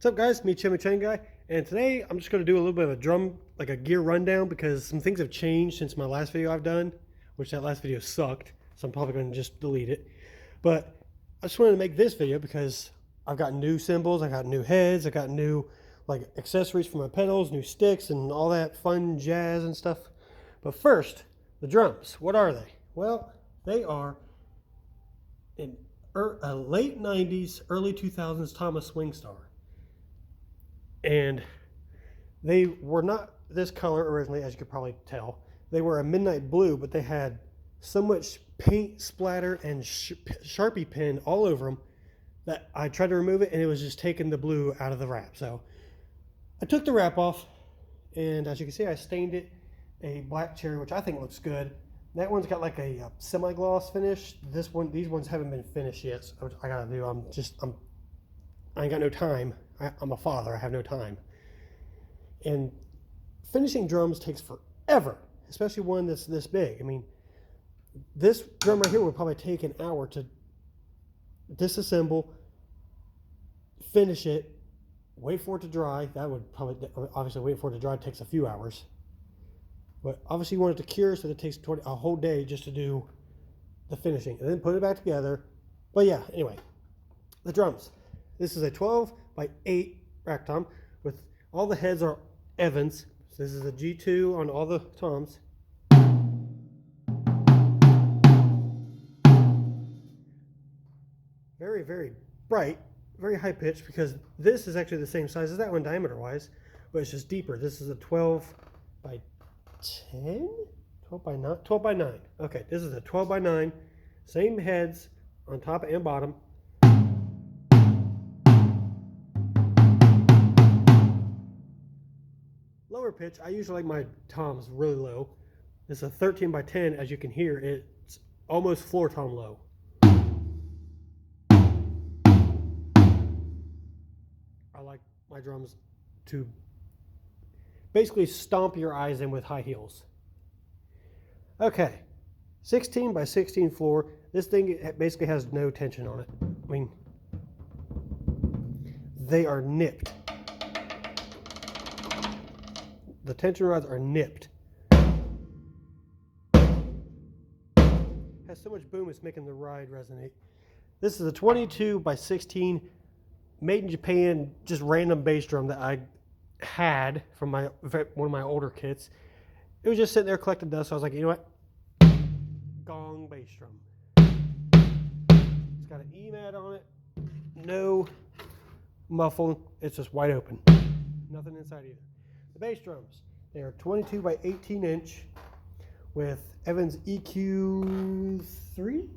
What's up, guys? Me, Chimichang Guy, and today I'm just going to do a little bit of a drum, like a gear rundown, because some things have changed since my last video I've done, which that last video sucked, so I'm probably going to just delete it. But I just wanted to make this video because I've got new cymbals, I got new heads, I got new like accessories for my pedals, new sticks, and all that fun jazz and stuff. But first, the drums. What are they? Well, they are a late 90s, early 2000s Thomas Swingstar. And they were not this color originally, as you could probably tell. They were a midnight blue, but they had so much paint splatter and Sharpie pen all over them that I tried to remove it, and it was just taking the blue out of the wrap. So I took the wrap off, and as you can see, I stained it a black cherry, which I think looks good. That one's got like a semi-gloss finish. These ones haven't been finished yet. So I gotta do. I ain't got no time. I'm a father, I have no time. And finishing drums takes forever, especially one that's this big. I mean, this drum right here would probably take an hour to disassemble, finish it, wait for it to dry. That would probably, obviously wait for it to dry takes a few hours. But obviously you want it to cure, so it takes a whole day just to do the finishing. And then put it back together. But yeah, anyway, the drums. This is a 12 by 8 rack tom with all the heads are Evans. So this is a G2 on all the toms. Very, very bright, very high pitched, because this is actually the same size as that one diameter wise, but it's just deeper. This is a 12 by 10? 12 by 9? 12 by 9. Okay, this is a 12 by 9. Same heads on top and bottom. Lower pitch, I usually like my toms really low. This is a 13 by 10, as you can hear, it's almost floor tom low. I like my drums to basically stomp your eyes in with high heels. Okay, 16 by 16 floor. This thing basically has no tension on it. I mean, they are nipped. The tension rods are nipped. Has so much boom, it's making the ride resonate. This is a 22 by 16 made in Japan, just random bass drum that I had from one of my older kits. It was just sitting there collecting dust, so I was like, you know what? Gong bass drum. It's got an E-mat on it. No muffle. It's just wide open. Nothing inside either. The bass drums, they are 22 by 18 inch with Evans EQ3,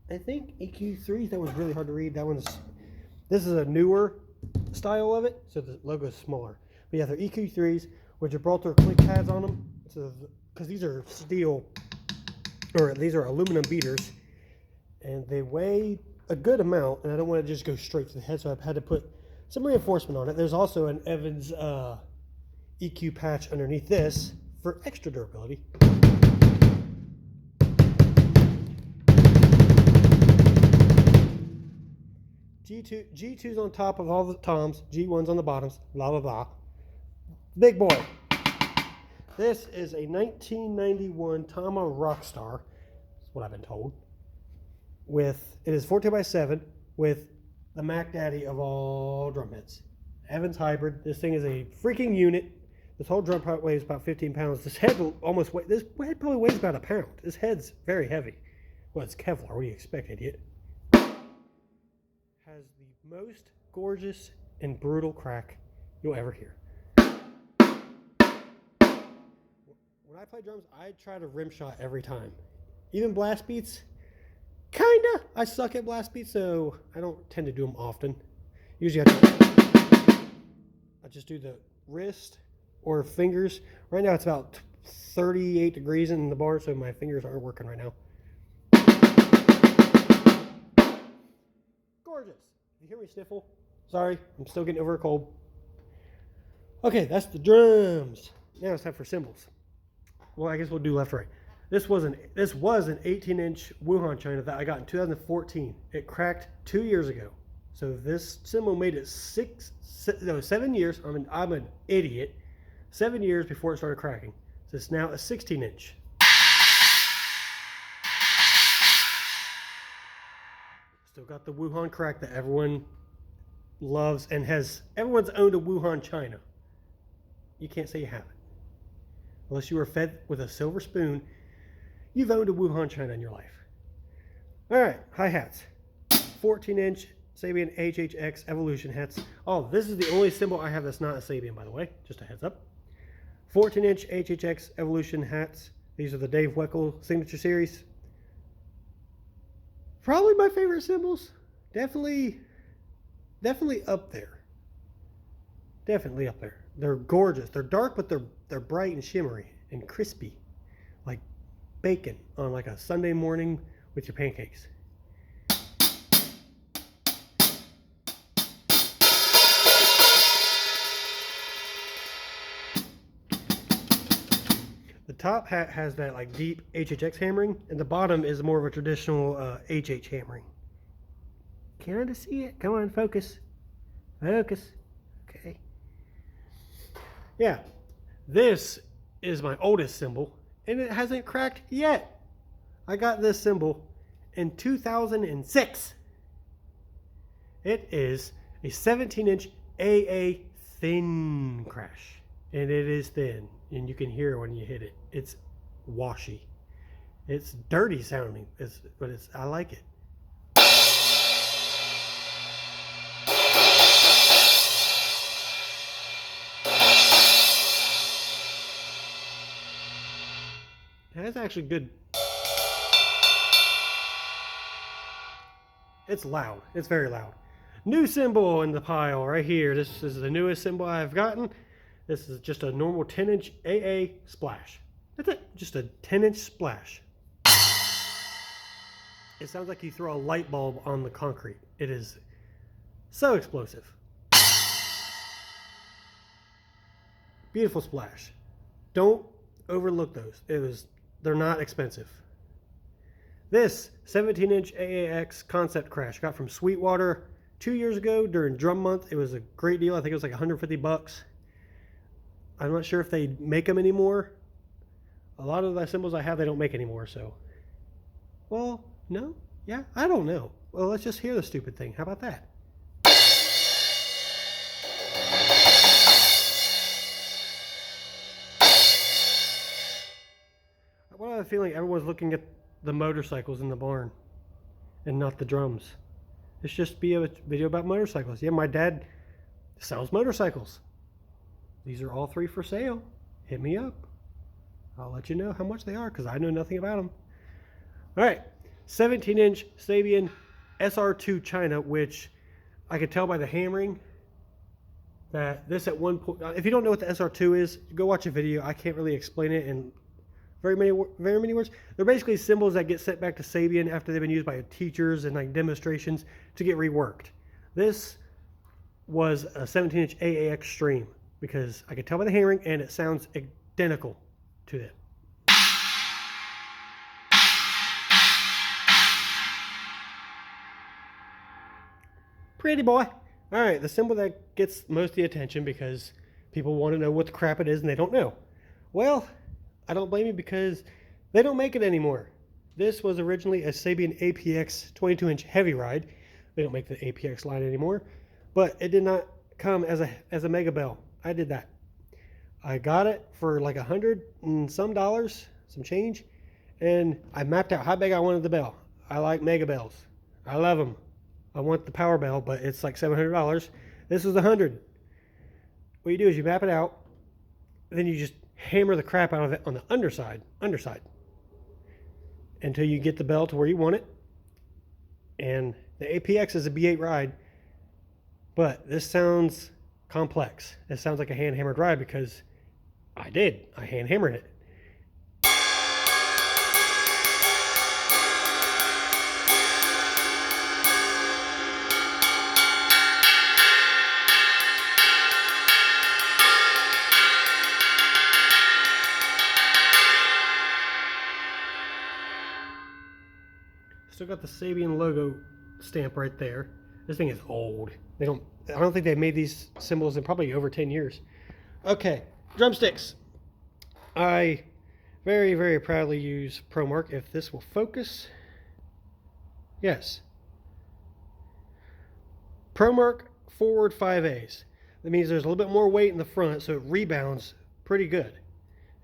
I think. EQ3, that one's really hard to read. This is a newer style of it, so the logo is smaller. But yeah, they're EQ3s with Gibraltar click pads on them. So, because these are steel, or these are aluminum beaters, and they weigh a good amount, and I don't want to just go straight to the head, so I've had to put some reinforcement on it. There's also an Evans EQ patch underneath this for extra durability. G2's on top of all the toms, G1's on the bottoms, blah blah blah. Big boy. This is a 1991 Tama Rockstar. That's what I've been told. It is 14 by 7 with the Mac Daddy of all drum heads. Evans hybrid. This thing is a freaking unit. This whole drum part weighs about 15 pounds. This head probably weighs about a pound. This head's very heavy. Well, it's Kevlar. What do you expect, idiot? Has the most gorgeous and brutal crack you'll ever hear. When I play drums, I try to rim shot every time. Even blast beats, kinda. I suck at blast beats, so I don't tend to do them often. Usually I just do the wrist or fingers. Right now it's about 38 degrees in the bar, so my fingers aren't working right now. Gorgeous. If you hear me sniffle, sorry, I'm still getting over a cold. Okay, that's the drums. Now it's time for cymbals. Well, I guess we'll do left right. This was an 18-inch Wuhan China that I got in 2014. It cracked 2 years ago. So this symbol made it 7 years. I'm an idiot. 7 years before it started cracking. So it's now a 16-inch. Still got the Wuhan crack that everyone loves and has. Everyone's owned a Wuhan China. You can't say you haven't. Unless you were fed with a silver spoon, you've owned a Wuhan China in your life. All right, hi-hats. 14-inch Sabian HHX Evolution hats. Oh, this is the only symbol I have that's not a Sabian, by the way. Just a heads up. 14-inch HHX Evolution hats. These are the Dave Weckl Signature Series. Probably my favorite symbols. Definitely up there. Definitely up there. They're gorgeous. They're dark, but they're bright and shimmery and crispy, like bacon on like a Sunday morning with your pancakes. The top hat has that like deep HHX hammering, and the bottom is more of a traditional HH hammering. Kind of see it? Come on, focus. Focus. Okay. Yeah, this is my oldest symbol, and it hasn't cracked yet. I got this symbol in 2006. It is a 17-inch AA thin crash, and it is thin, and you can hear it when you hit it. It's washy. It's dirty sounding, but I like it. That's actually good. It's loud. It's very loud. New symbol in the pile right here. This is the newest symbol I've gotten. This is just a normal 10-inch AA splash. That's it. Just a 10-inch splash. It sounds like you throw a light bulb on the concrete. It is so explosive. Beautiful splash. Don't overlook those. They're not expensive. This 17-inch AAX concept crash got from Sweetwater 2 years ago during drum month. It was a great deal. I think it was like $150. I'm not sure if they make them anymore. A lot of the symbols I have, they don't make anymore, so. Well, no? Yeah, I don't know. Well, let's just hear the stupid thing. How about that? Well, I have a feeling everyone's looking at the motorcycles in the barn and not the drums. This just be a video about motorcycles. Yeah, my dad sells motorcycles. These are all 3 for sale. Hit me up. I'll let you know how much they are because I know nothing about them. All right, 17-inch Sabian SR2 China, which I could tell by the hammering that this at one point, if you don't know what the SR2 is, go watch a video. I can't really explain it in very many words. They're basically symbols that get sent back to Sabian after they've been used by teachers and like demonstrations to get reworked. This was a 17-inch AA Extreme because I could tell by the hammering and it sounds identical to it. Pretty boy. All right, the symbol that gets most of the attention because people want to know what the crap it is and they don't know. Well, I don't blame you because they don't make it anymore. This was originally a Sabian APX 22-inch heavy ride. They don't make the APX line anymore, but it did not come as a Mega Bell. I did that. I got it for like $100 and some, some change, and I mapped out how big I wanted the bell. I like Mega Bells. I love them. I want the Power Bell, but it's like $700. This was $100. What you do is you map it out, then you just hammer the crap out of it on the underside, until you get the bell to where you want it. And the APX is a B8 ride, but this sounds complex. It sounds like a hand hammered ride because I hand hammered it. Still got the Sabian logo stamp right there. This thing is old. I don't think they've made these cymbals in probably over 10 years. Okay, drumsticks. I very, very proudly use ProMark. If this will focus. Yes. ProMark forward 5As. That means there's a little bit more weight in the front, so it rebounds pretty good.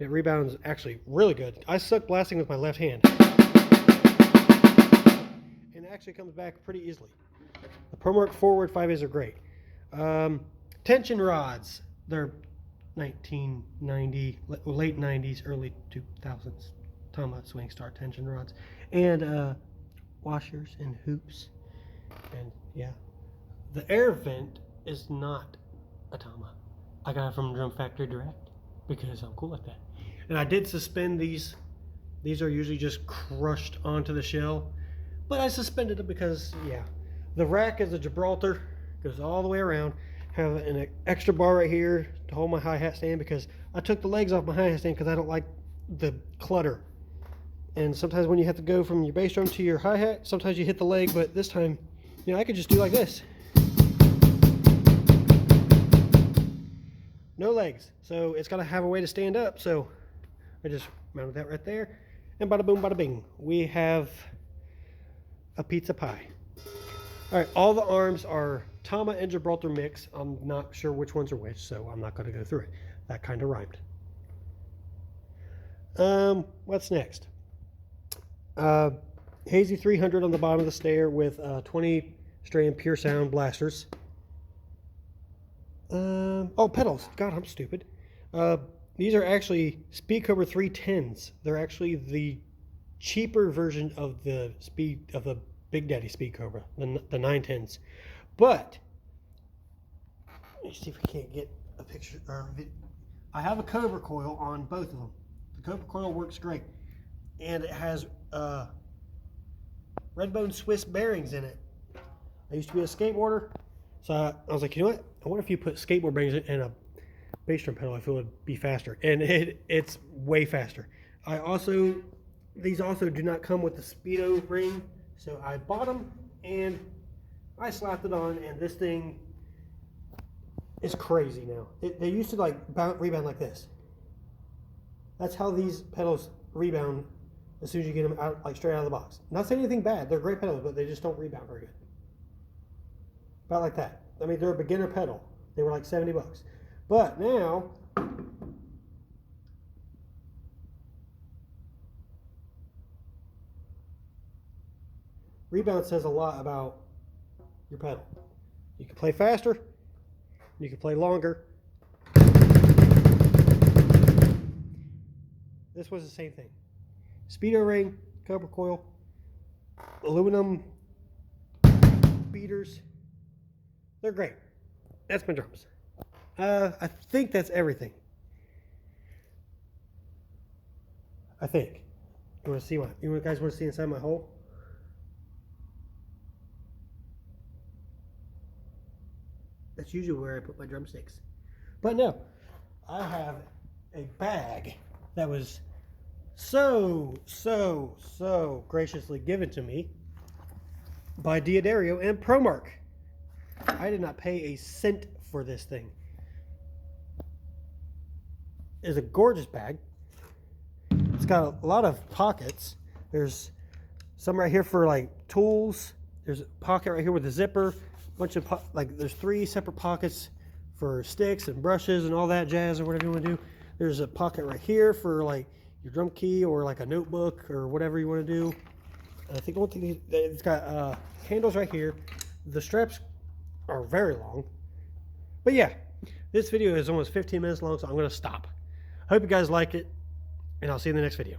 It rebounds actually really good. I suck blasting with my left hand. And it actually comes back pretty easily. The ProMark forward 5As are great. Tension rods. They're 1990, late 90s, early 2000s Tama Swingstar tension rods. And washers and hoops. And yeah. The air vent is not a Tama. I got it from Drum Factory Direct because I'm cool like that. And I did suspend these. These are usually just crushed onto the shell. But I suspended it because, yeah. The rack is a Gibraltar. Goes all the way around. Have an extra bar right here to hold my hi-hat stand because I took the legs off my hi-hat stand because I don't like the clutter. And sometimes when you have to go from your bass drum to your hi-hat, sometimes you hit the leg, but this time, you know, I could just do like this. No legs. So it's got to have a way to stand up. So I just mounted that right there. And bada boom, bada bing. We have a pizza pie. All right, all the arms are Tama and Gibraltar mix. I'm not sure which ones are which, so I'm not going to go through it. That kind of rhymed. What's next? Hazy 300 on the bottom of the snare with 20 strand Pure Sound blasters. Oh, pedals. God, I'm stupid. These are actually Speed Cobra 310s. They're actually the cheaper version of the Big Daddy Speed Cobra, the 910s. But let's see if we can't get a picture. I have a Cobra coil on both of them. The Cobra coil works great, and it has Redbone Swiss bearings in it. I used to be a skateboarder, so I was like, you know what? I wonder if you put skateboard bearings in a bass drum pedal, I feel it would be faster, and it's way faster. These also do not come with the Speedo ring, so I bought them and I slapped it on, and this thing is crazy now. They used to like rebound like this. That's how these pedals rebound as soon as you get them out, like straight out of the box. Not saying anything bad. They're great pedals, but they just don't rebound very good. About like that. I mean, they're a beginner pedal. They were like $70. But now, rebound says a lot about your pedal. You can play faster, you can play longer. This was the same thing. Speedo ring, Cobra coil, aluminum beaters. They're great. That's my drums. I think that's everything. I think. You want to see what? You guys want to see inside my hole? That's usually where I put my drumsticks. But no, I have a bag that was so graciously given to me by Diodario and ProMark. I did not pay a cent for this thing. It's a gorgeous bag. It's got a lot of pockets. There's some right here for like tools. There's a pocket right here with a zipper. Bunch of there's 3 separate pockets for sticks and brushes and all that jazz or whatever you want to do. There's a pocket right here for like your drum key or like a notebook or whatever you want to do. And I think one thing it's got handles right here. The straps are very long. But yeah, this video is almost 15 minutes long, so I'm going to stop. Hope you guys like it, and I'll see you in the next video.